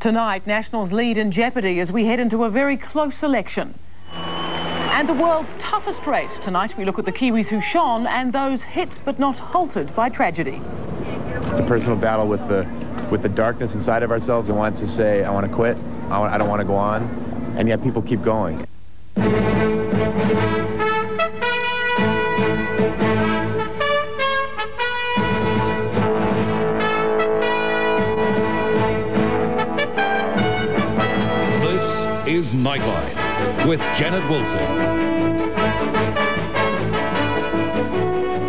Tonight, Nationals lead in jeopardy as we head into a very close election. And the world's toughest race. Tonight we look at the Kiwis who shone and those hit but not halted by tragedy. It's a personal battle with the darkness inside of ourselves that wants to say, I want to quit, I don't want to go on, and yet people keep going. Is Nightline with Jannette Wilson.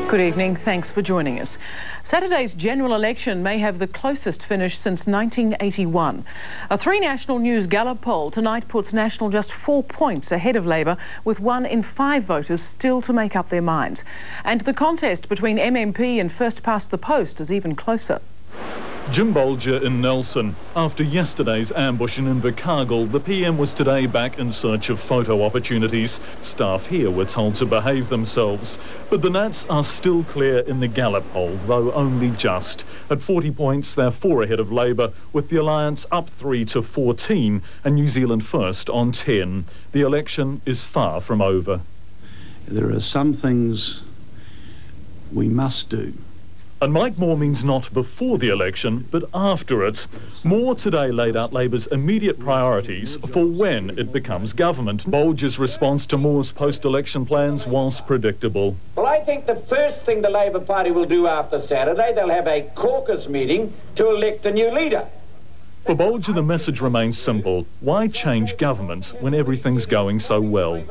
Good evening, thanks for joining us. Saturday's general election may have the closest finish since 1981. A 3 National News Gallup poll tonight puts National just 4 points ahead of Labour, with 1 in 5 voters still to make up their minds. And the contest between MMP and first past the post is even closer. Jim Bolger in Nelson. After yesterday's ambush in Invercargill, the PM was today back in search of photo opportunities. Staff here were told to behave themselves. But the Nats are still clear in the Gallup poll, though only just. At 40 points, they're 4 ahead of Labour, with the Alliance up 3 to 14 and New Zealand First on 10. The election is far from over. There are some things we must do. And Mike Moore means not before the election, but after it. Moore today laid out Labour's immediate priorities for when it becomes government. Bolger's response to Moore's post-election plans was predictable. Well, I think the first thing the Labour Party will do after Saturday, they'll have a caucus meeting to elect a new leader. For Bolger, the message remains simple. Why change government when everything's going so well?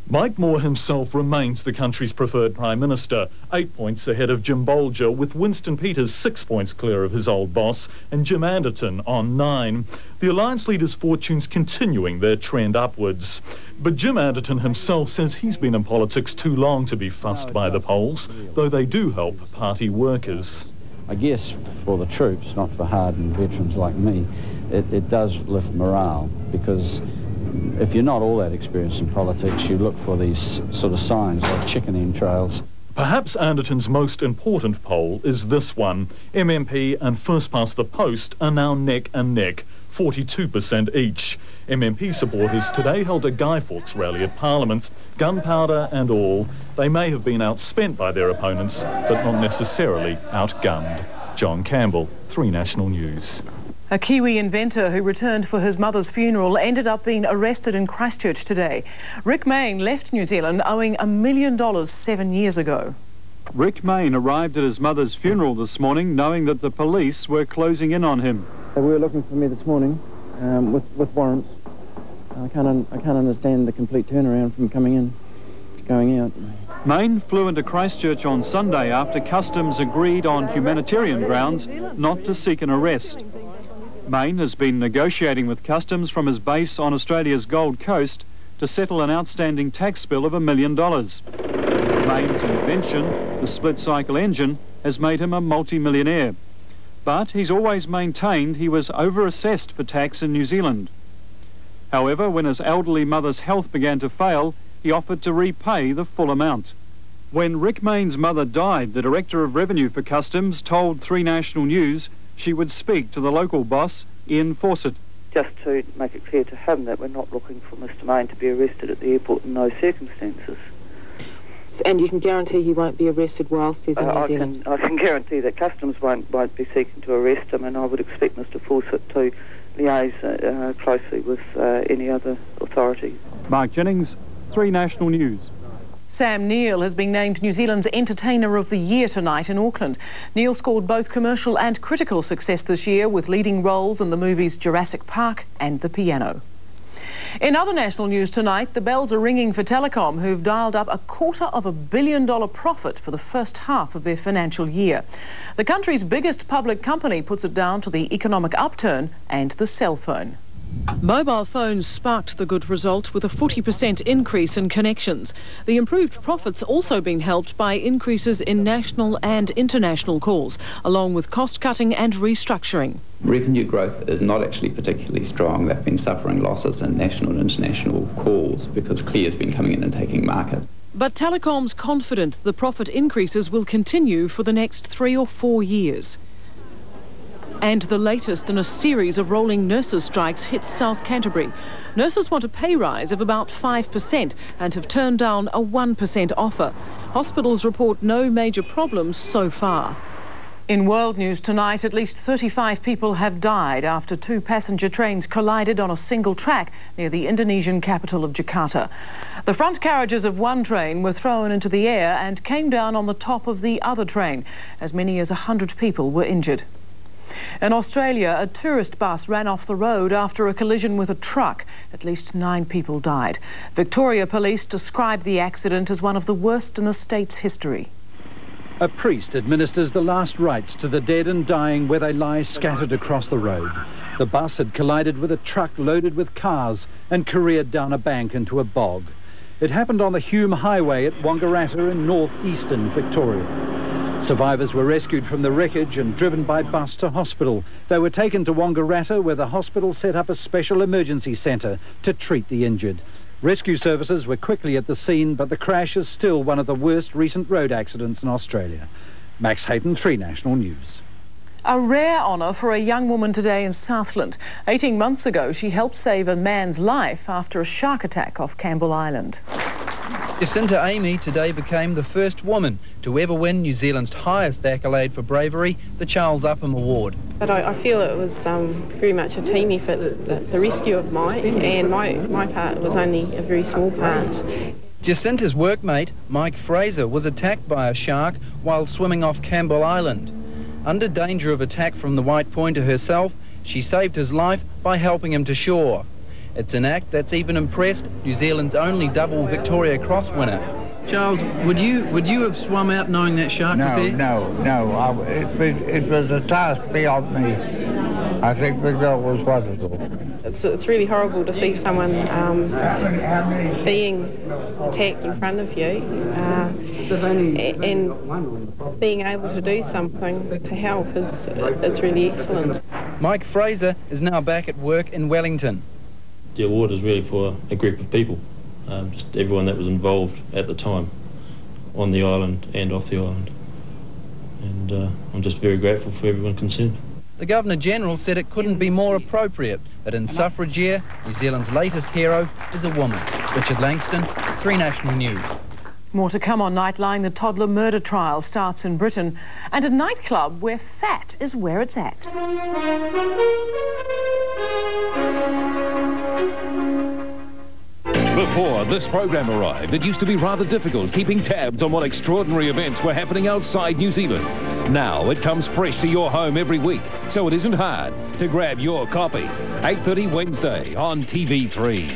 Mike Moore himself remains the country's preferred Prime Minister, 8 points ahead of Jim Bolger, with Winston Peters 6 points clear of his old boss and Jim Anderton on 9. The Alliance leader's fortunes continuing their trend upwards. But Jim Anderton himself says he's been in politics too long to be fussed by the polls, though they do help party workers. I guess for the troops, not for hardened veterans like me, it does lift morale, because if you're not all that experienced in politics, you look for these sort of signs like chicken entrails. Perhaps Anderton's most important poll is this one. MMP and first past the post are now neck and neck, 42% each. MMP supporters today held a Guy Fawkes rally at Parliament. Gunpowder and all, they may have been outspent by their opponents, but not necessarily outgunned. John Campbell, 3 National News. A Kiwi inventor who returned for his mother's funeral ended up being arrested in Christchurch today. Rick Mayne left New Zealand owing $1 million 7 years ago. Rick Mayne arrived at his mother's funeral this morning knowing that the police were closing in on him. They were looking for me this morning with warrants. I can't understand the complete turnaround from coming in to going out. Mayne flew into Christchurch on Sunday after Customs agreed on humanitarian grounds not to seek an arrest. Mayne has been negotiating with Customs from his base on Australia's Gold Coast to settle an outstanding tax bill of $1 million. Mayne's invention, the split-cycle engine, has made him a multi-millionaire. But he's always maintained he was over-assessed for tax in New Zealand. However, when his elderly mother's health began to fail, he offered to repay the full amount. When Rick Mayne's mother died, the Director of Revenue for Customs told 3 National News she would speak to the local boss, Ian Fawcett. Just to make it clear to him that we're not looking for Mr Mayne to be arrested at the airport in those circumstances. And you can guarantee he won't be arrested whilst he's in New Zealand? I can guarantee that Customs won't be seeking to arrest him, and I would expect Mr Fawcett to liaise closely with any other authority. Mark Jennings, 3 National News. Sam Neill has been named New Zealand's Entertainer of the Year tonight in Auckland. Neill scored both commercial and critical success this year with leading roles in the movies Jurassic Park and The Piano. In other national news tonight, the bells are ringing for Telecom, who've dialed up $250 million profit for the first half of their financial year. The country's biggest public company puts it down to the economic upturn and the cell phone. Mobile phones sparked the good result with a 40% increase in connections. The improved profits also been helped by increases in national and international calls, along with cost-cutting and restructuring. Revenue growth is not actually particularly strong. They've been suffering losses in national and international calls because Clear's been coming in and taking market. But Telecom's confident the profit increases will continue for the next 3 or 4 years. And the latest in a series of rolling nurses' strikes hits South Canterbury. Nurses want a pay rise of about 5% and have turned down a 1% offer. Hospitals report no major problems so far. In world news tonight, at least 35 people have died after 2 passenger trains collided on a single track near the Indonesian capital of Jakarta. The front carriages of one train were thrown into the air and came down on the top of the other train. As many as 100 people were injured. In Australia, a tourist bus ran off the road after a collision with a truck. At least 9 people died. Victoria Police described the accident as one of the worst in the state's history. A priest administers the last rites to the dead and dying where they lie scattered across the road. The bus had collided with a truck loaded with cars and careered down a bank into a bog. It happened on the Hume Highway at Wangaratta in north-eastern Victoria. Survivors were rescued from the wreckage and driven by bus to hospital. They were taken to Wangaratta, where the hospital set up a special emergency centre to treat the injured. Rescue services were quickly at the scene, but the crash is still one of the worst recent road accidents in Australia. Max Hayton, 3 National News. A rare honour for a young woman today in Southland. 18 months ago, she helped save a man's life after a shark attack off Campbell Island. Jacinta Amy today became the first woman to ever win New Zealand's highest accolade for bravery, the Charles Upham Award. But I feel it was very much a team effort, the rescue of Mike, and my part was only a very small part. Jacinta's workmate, Mike Fraser, was attacked by a shark while swimming off Campbell Island. Under danger of attack from the white pointer herself, she saved his life by helping him to shore. It's an act that's even impressed New Zealand's only double Victoria Cross winner. Charles, would you have swum out knowing that shark was there? No. It was a task beyond me. I think the girl was wonderful. It's really horrible to see someone being attacked in front of you and being able to do something to help is really excellent. Mike Fraser is now back at work in Wellington. The award is really for a group of people, just everyone that was involved at the time on the island and off the island. And I'm just very grateful for everyone concerned. The Governor-General said it couldn't be more appropriate that in suffrage year, New Zealand's latest hero is a woman. Richard Langston, 3 National News. More to come on Nightline. The toddler murder trial starts in Britain, and a nightclub where fat is where it's at. Before this program arrived, it used to be rather difficult keeping tabs on what extraordinary events were happening outside New Zealand. Now it comes fresh to your home every week, so it isn't hard to grab your copy. 8:30 Wednesday on TV3.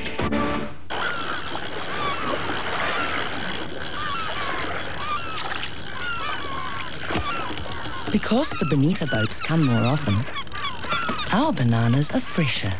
Because the bonita boats come more often, our bananas are fresher.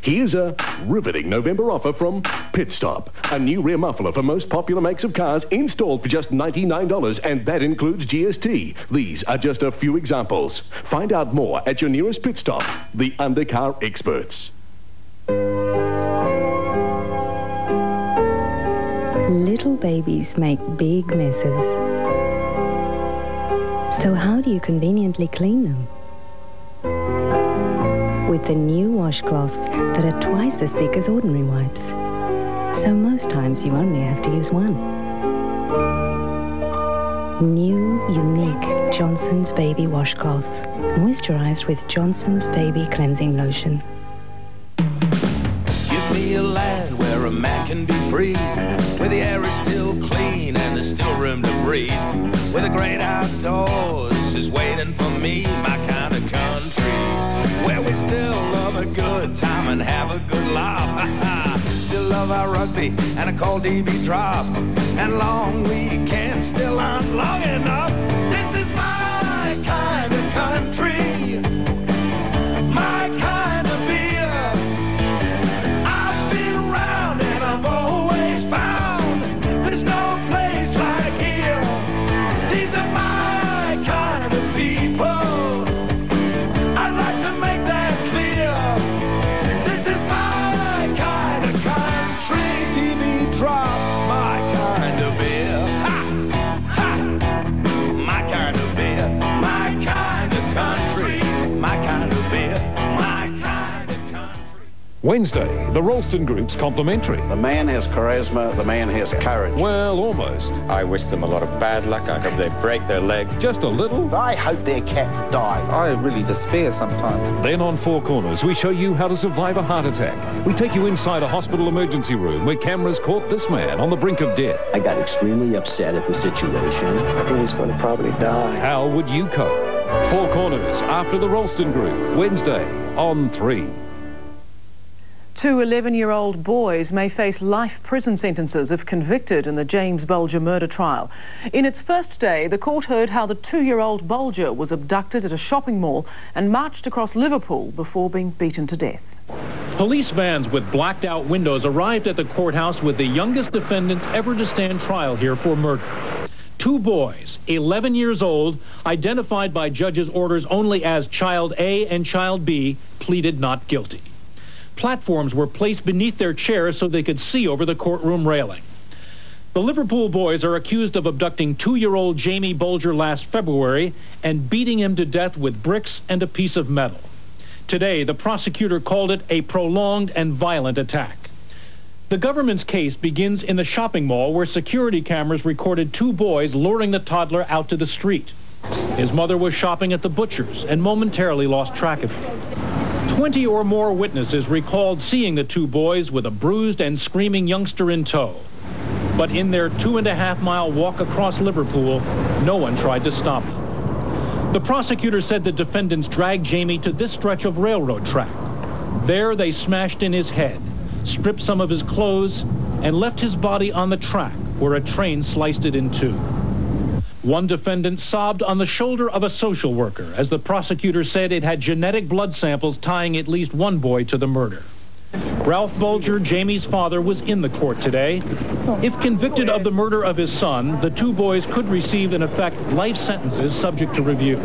Here's a riveting November offer from Pit Stop. A new rear muffler for most popular makes of cars installed for just $99, and that includes GST. These are just a few examples. Find out more at your nearest Pit Stop, the undercar experts. Little babies make big messes. So how do you conveniently clean them? With the new washcloths that are twice as thick as ordinary wipes. So most times you only have to use one. New, unique Johnson's Baby washcloths, moisturized with Johnson's Baby Cleansing Lotion. Give me a land where a man can be free, where the air is still clean and there's still room to breathe, where the great outdoors is waiting for me, my kind of country, where we still love a good time and have a good laugh. Still love our rugby and a cold DB drop, and long weekends still aren't long enough. This is my Wednesday, the Ralston Group's complimentary. The man has charisma, the man has courage. Well, almost. I wish them a lot of bad luck. I hope they break their legs. Just a little. I hope their cats die. I really despair sometimes. Then on Four Corners, we show you how to survive a heart attack. We take you inside a hospital emergency room where cameras caught this man on the brink of death. I got extremely upset at the situation. I think he's going to probably die. How would you cope? Four Corners after the Ralston Group, Wednesday on 3. 2 11-year-old boys may face life prison sentences if convicted in the James Bolger murder trial. In its first day, the court heard how the 2-year-old Bolger was abducted at a shopping mall and marched across Liverpool before being beaten to death. Police vans with blacked-out windows arrived at the courthouse with the youngest defendants ever to stand trial here for murder. 2 boys, 11 years old, identified by judges' orders only as Child A and Child B, pleaded not guilty. Platforms were placed beneath their chairs so they could see over the courtroom railing. The Liverpool boys are accused of abducting 2-year-old Jamie Bolger last February and beating him to death with bricks and a piece of metal. Today, the prosecutor called it a prolonged and violent attack. The government's case begins in the shopping mall where security cameras recorded 2 boys luring the toddler out to the street. His mother was shopping at the butcher's and momentarily lost track of him. 20 or more witnesses recalled seeing the 2 boys with a bruised and screaming youngster in tow. But in their 2.5-mile walk across Liverpool, no one tried to stop them. The prosecutor said the defendants dragged Jamie to this stretch of railroad track. There they smashed in his head, stripped some of his clothes, and left his body on the track where a train sliced it in 2. One defendant sobbed on the shoulder of a social worker as the prosecutor said it had genetic blood samples tying at least 1 boy to the murder. Ralph Bolger, Jamie's father, was in the court today. If convicted of the murder of his son, the 2 boys could receive, in effect, life sentences subject to review.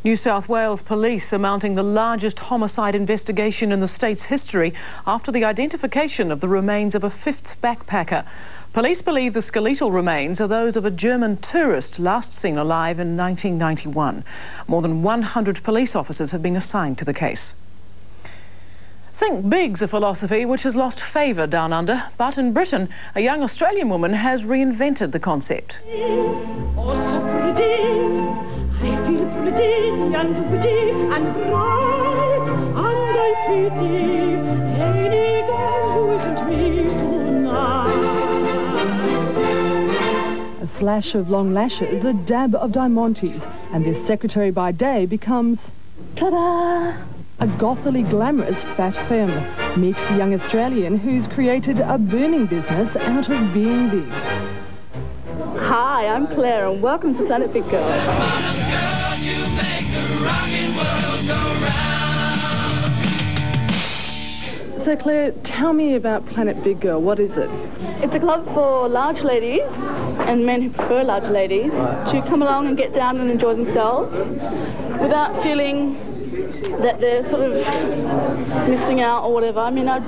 New South Wales police are mounting the largest homicide investigation in the state's history after the identification of the remains of a 5th backpacker. Police believe the skeletal remains are those of a German tourist last seen alive in 1991. More than 100 police officers have been assigned to the case. Think big's a philosophy which has lost favour down under, but in Britain, a young Australian woman has reinvented the concept. Oh, so pretty, I feel pretty and witty and bright, and I pity any girl who isn't me tonight. A slash of long lashes, a dab of diamantes, and this secretary by day becomes, ta-da! A gothily glamorous fat femme. Meet the young Australian who's created a booming business out of being big. Hi, I'm Claire and welcome to Planet Big Girl. So Claire, tell me about Planet Big Girl. What is it? It's a club for large ladies and men who prefer large ladies to come along and get down and enjoy themselves without feeling that they're sort of missing out or whatever. I mean, I'm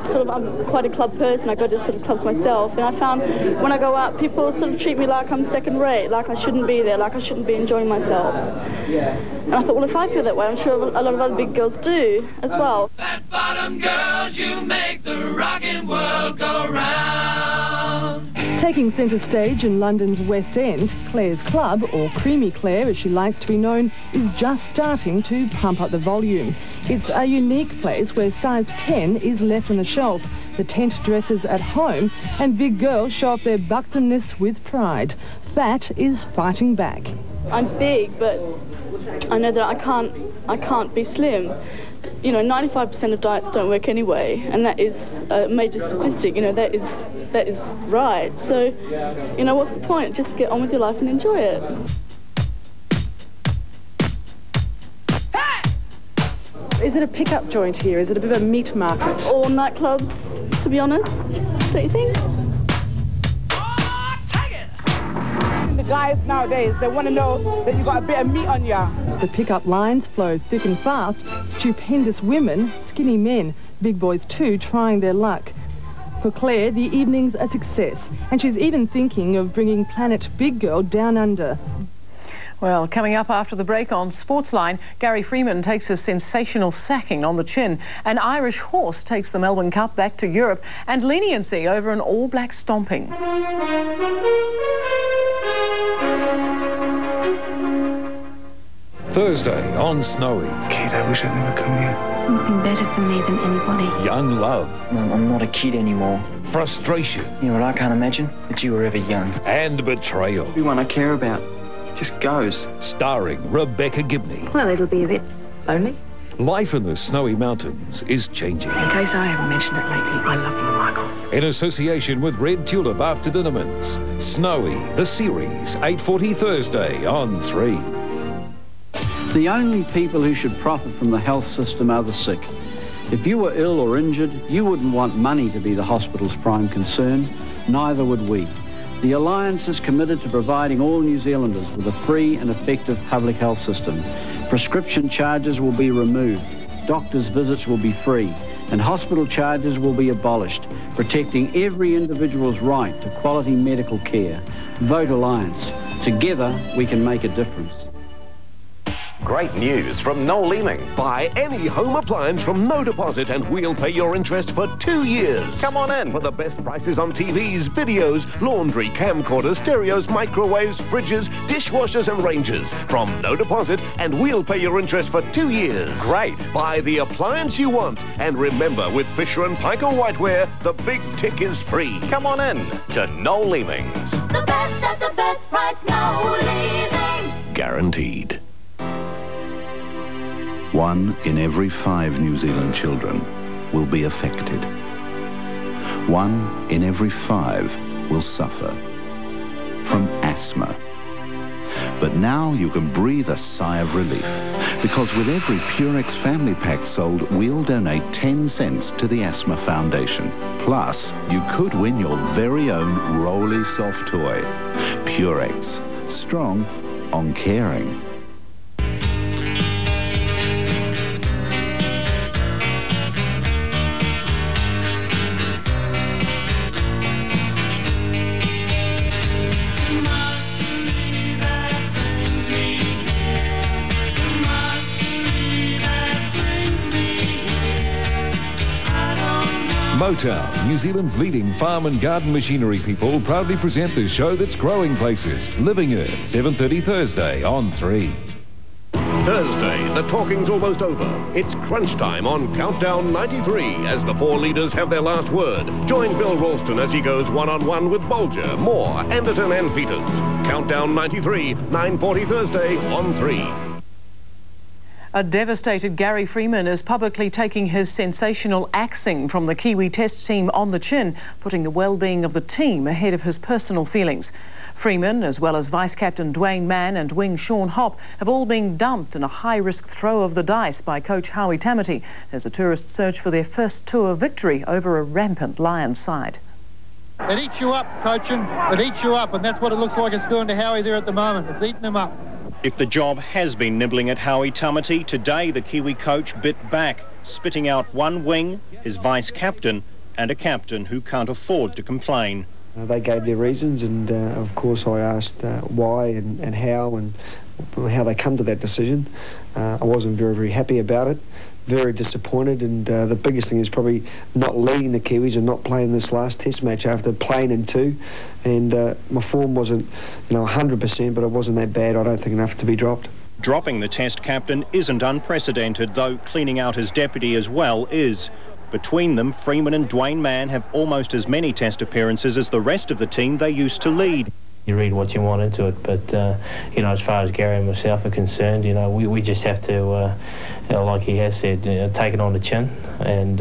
quite a club person. I go to sort of clubs myself, and I found when I go out, people sort of treat me like I'm second rate, like I shouldn't be there, like I shouldn't be enjoying myself. And I thought, well, if I feel that way, I'm sure a lot of other big girls do as well. Fat bottom girls, you make the rockin' world go round. Taking centre stage in London's West End, Claire's Club, or Creamy Claire as she likes to be known, is just starting to pump up the volume. It's a unique place where size 10 is left on the shelf, the tent dresses at home, and big girls show off their buxomness with pride. Fat is fighting back. I'm big, but I know that I can't be slim. You know, 95% of diets don't work anyway, and that is a major statistic. You know, that is right. So, you know, what's the point? Just get on with your life and enjoy it. Is it a pickup joint here? Is it a bit of a meat market? Or nightclubs, to be honest, don't you think? The guys nowadays, they want to know that you got a bit of meat on ya. The pickup lines flow thick and fast. Stupendous women, skinny men, big boys too, trying their luck. For Claire, the evening's a success, and she's even thinking of bringing Planet Big Girl down under. Well, coming up after the break on Sportsline, Gary Freeman takes a sensational sacking on the chin. An Irish horse takes the Melbourne Cup back to Europe, and leniency over an All Black stomping. Thursday on Snowy. Kid, I wish I'd never come here. You've been better for me than anybody. Young love. I'm not a kid anymore. Frustration. You know what I can't imagine? That you were ever young. And betrayal. Everyone I care about just goes. Starring Rebecca Gibney. Well, it'll be a bit lonely. Life in the Snowy Mountains is changing. In case I haven't mentioned it lately, I love you, Michael. In association with Red Tulip After Dinner Mints. Snowy, the series, 8:40 Thursday on 3. The only people who should profit from the health system are the sick. If you were ill or injured, you wouldn't want money to be the hospital's prime concern. Neither would we. The Alliance is committed to providing all New Zealanders with a free and effective public health system. Prescription charges will be removed, doctors' visits will be free, and hospital charges will be abolished, protecting every individual's right to quality medical care. Vote Alliance. Together, we can make a difference. Great news from Noel Leeming. Buy any home appliance from no deposit and we'll pay your interest for 2 years. Come on in for the best prices on TVs, videos, laundry, camcorders, stereos, microwaves, fridges, dishwashers and ranges. From no deposit and we'll pay your interest for 2 years. Great. Buy the appliance you want. And remember, with Fisher & Paykel Whiteware, the big tick is free. Come on in to Noel Leeming's. The best at the best price, Noel Leeming's. Guaranteed. 1 in every 5 New Zealand children will be affected. 1 in every 5 will suffer from asthma. But now you can breathe a sigh of relief, because with every Purex family pack sold, we'll donate 10 cents to the Asthma Foundation. Plus, you could win your very own Rolly Soft toy. Purex, strong on caring. Motown, New Zealand's leading farm and garden machinery people, proudly present the show that's growing places. Living Earth, 7:30 Thursday on 3. Thursday, the talking's almost over. It's crunch time on Countdown 93 as the 4 leaders have their last word. Join Bill Ralston as he goes one-on-one with Bolger, Moore, Anderton and Peters. Countdown 93, 9:40 Thursday on 3. A devastated Gary Freeman is publicly taking his sensational axing from the Kiwi Test team on the chin, putting the well-being of the team ahead of his personal feelings. Freeman, as well as Vice-Captain Mayne and wing Sean Hopp, have all been dumped in a high-risk throw of the dice by coach Howie Tamati as the tourists search for their first tour victory over a rampant Lions side. It eats you up, coaching. It eats you up, and that's what it looks like it's doing to Howie there at the moment. It's eating him up. If the job has been nibbling at Howie Tamati, today the Kiwi coach bit back, spitting out one wing, his vice-captain, and a captain who can't afford to complain. They gave their reasons, and of course I asked why and how they come to that decision. I wasn't very happy about it, very disappointed, and the biggest thing is probably not leading the Kiwis and not playing this last test match after playing in 2. And my form wasn't 100%, but it wasn't that bad, I don't think, enough to be dropped. Dropping the test captain isn't unprecedented, though cleaning out his deputy as well is. Between them, Freeman and Mayne have almost as many test appearances as the rest of the team they used to lead. You read what you want into it, but, as far as Gary and myself are concerned, we just have to, like he has said, take it on the chin and,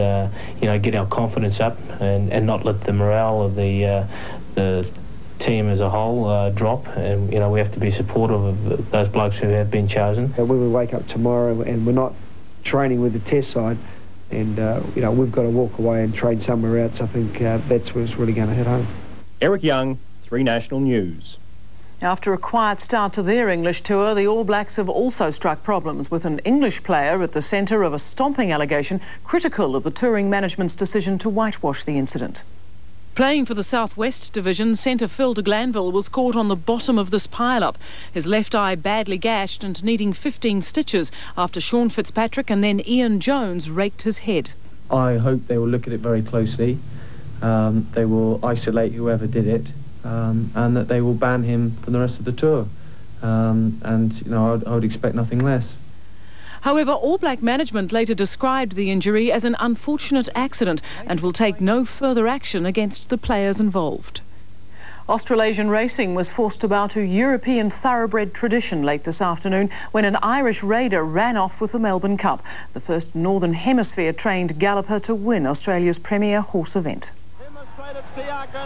get our confidence up and not let the morale of the team as a whole drop. And, we have to be supportive of those blokes who have been chosen. When we wake up tomorrow and we're not training with the test side, and, we've got to walk away and train somewhere else, I think that's what's really going to hit home. Eric Young, 3 National News. After a quiet start to their English tour, the All Blacks have also struck problems with an English player at the centre of a stomping allegation critical of the touring management's decision to whitewash the incident. Playing for the South West Division, centre Phil de Glanville was caught on the bottom of this pile-up. His left eye badly gashed and needing 15 stitches after Sean Fitzpatrick and then Ian Jones raked his head. I hope they will look at it very closely. They will isolate whoever did it, and that they will ban him for the rest of the tour. And, you know, I would expect nothing less. However, All Black management later described the injury as an unfortunate accident and will take no further action against the players involved. Australasian racing was forced to bow to European thoroughbred tradition late this afternoon when an Irish raider ran off with the Melbourne Cup, the first Northern Hemisphere trained galloper to win Australia's premier horse event.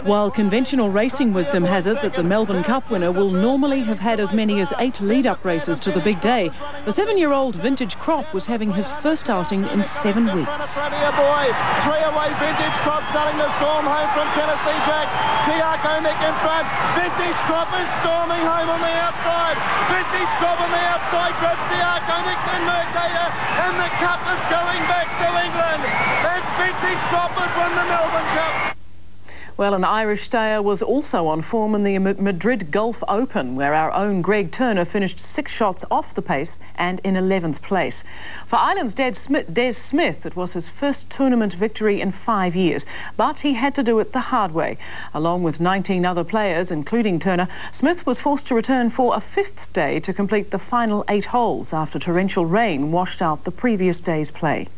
While conventional racing wisdom has it that the Melbourne Cup winner will normally have had as many as 8 lead-up races to the big day, the 7-year-old vintage crop was having his first outing in 7 weeks. Australia boy, 3 away vintage crop starting to storm home from Tennessee Jack. Tiago Nick in front. Vintage crop is storming home on the outside. Vintage crop on the outside grabs Tiago Nick and Mercator, and the cup is going back to England. And vintage crop has won the Melbourne Cup. Well, an Irish stayer was also on form in the Madrid Golf Open, where our own Greg Turner finished 6 shots off the pace and in 11th place. For Ireland's Des Smith, it was his first tournament victory in 5 years, but he had to do it the hard way. Along with 19 other players, including Turner, Smith was forced to return for a 5th day to complete the final 8 holes after torrential rain washed out the previous day's play.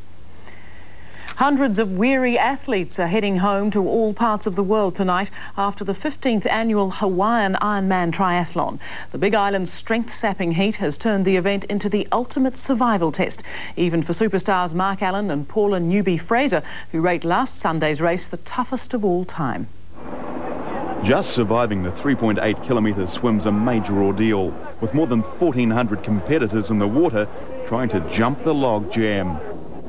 Hundreds of weary athletes are heading home to all parts of the world tonight after the 15th annual Hawaiian Ironman triathlon. The Big Island's strength-sapping heat has turned the event into the ultimate survival test, even for superstars Mark Allen and Paula Newby-Fraser, who rate last Sunday's race the toughest of all time. Just surviving the 3.8 kilometre swim's a major ordeal, with more than 1,400 competitors in the water trying to jump the log jam.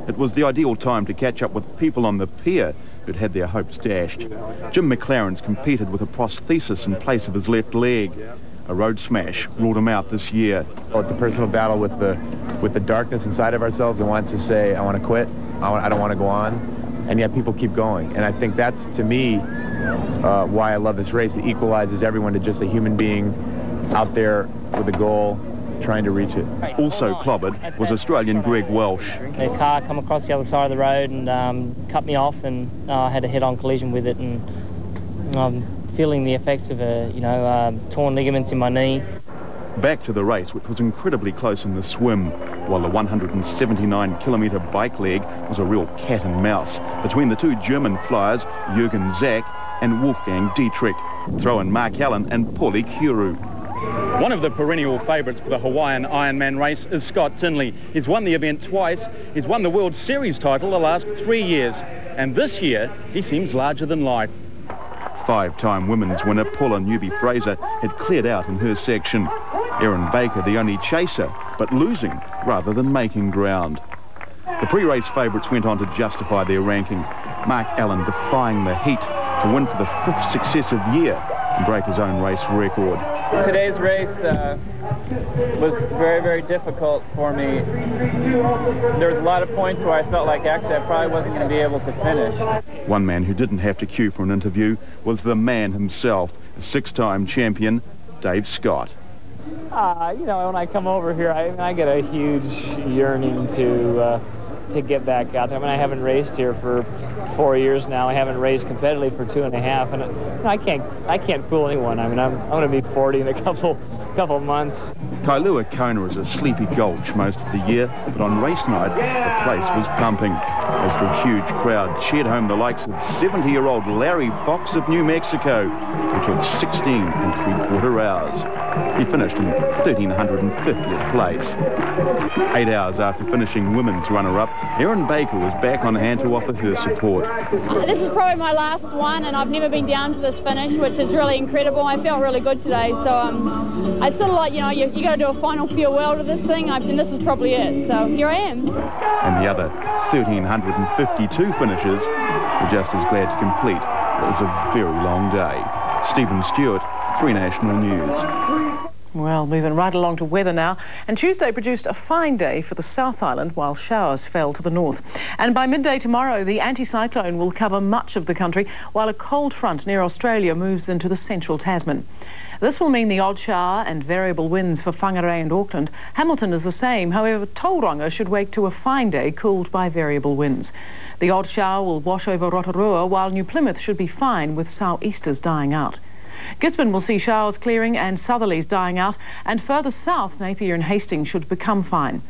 It was the ideal time to catch up with people on the pier who'd had their hopes dashed. Jim McLaren's competed with a prosthesis in place of his left leg. A road smash ruled him out this year. Well, it's a personal battle with the darkness inside of ourselves that wants to say, I want to quit, I don't want to go on, and yet people keep going. And I think that's, to me, why I love this race. It equalizes everyone to just a human being out there with a goal, trying to reach it. Also clobbered was Australian Greg Welsh. A car come across the other side of the road and cut me off, and I had a head-on collision with it, and I'm feeling the effects of torn ligaments in my knee. Back to the race, which was incredibly close in the swim, while the 179-kilometre bike leg was a real cat and mouse between the 2 German flyers, Jürgen Zach and Wolfgang Dietrich. Throw in Mark Allen and Paulie Kuru. One of the perennial favourites for the Hawaiian Ironman race is Scott Tinley. He's won the event twice. He's won the World Series title the last 3 years. And this year, he seems larger than life. 5-time women's winner Paula Newby-Fraser had cleared out in her section. Erin Baker, the only chaser, but losing rather than making ground. The pre-race favourites went on to justify their ranking. Mark Allen defying the heat to win for the 5th successive year and break his own race record. Today's race was very, very difficult for me. There was a lot of points where I felt like actually I probably wasn't going to be able to finish. One man who didn't have to queue for an interview was the man himself, the 6-time champion, Dave Scott. You know, when I come over here, I get a huge yearning to get back out there. I mean, I haven't raced here for 4 years now. I haven't raced competitively for 2.5, and you know, I can't fool anyone. I mean, I'm going to be 40 in a couple months. Kailua Kona is a sleepy gulch most of the year, but on race night, the place was pumping as the huge crowd cheered home the likes of 70-year-old Larry Fox of New Mexico, who took 16 3/4 hours. He finished in 1,350th place. 8 hours after finishing women's runner-up, Erin Baker was back on hand to offer her support. This is probably my last one, and I've never been down to this finish, which is really incredible. I felt really good today, so I'd sort of like, you know, you got to do a final farewell to this thing, and this is probably it. So here I am. And the other 1,352 finishers were just as glad to complete what was a very long day. Stephen Stewart, 3 National News. Well, moving right along to weather now. And Tuesday produced a fine day for the South Island while showers fell to the north. And by midday tomorrow, the anticyclone will cover much of the country while a cold front near Australia moves into the central Tasman. This will mean the odd shower and variable winds for Whangarei and Auckland. Hamilton is the same. However, Tauranga should wake to a fine day cooled by variable winds. The odd shower will wash over Rotorua, while New Plymouth should be fine with sou'easters dying out. Gisborne will see showers clearing and southerlies dying out, and further south, Napier and Hastings should become fine.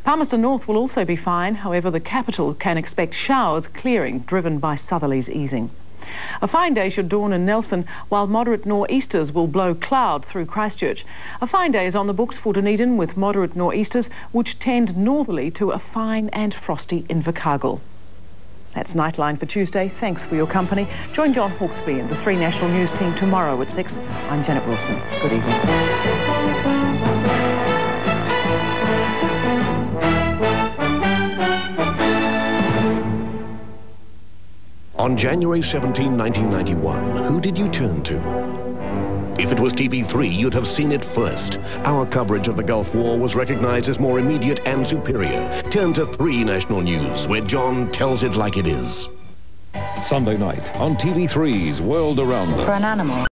Palmerston North will also be fine. However, the capital can expect showers clearing, driven by southerlies easing. A fine day should dawn in Nelson, while moderate nor'easters will blow cloud through Christchurch. A fine day is on the books for Dunedin, with moderate nor'easters which tend northerly to a fine and frosty Invercargill. That's Nightline for Tuesday. Thanks for your company. Join John Hawkesby and the 3 National News team tomorrow at 6. I'm Jannette Wilson. Good evening. On January 17, 1991, who did you turn to? If it was TV3, you'd have seen it first. Our coverage of the Gulf War was recognized as more immediate and superior. Turn to 3 National News, where John tells it like it is. Sunday night on TV3's World Around Us. For an animal.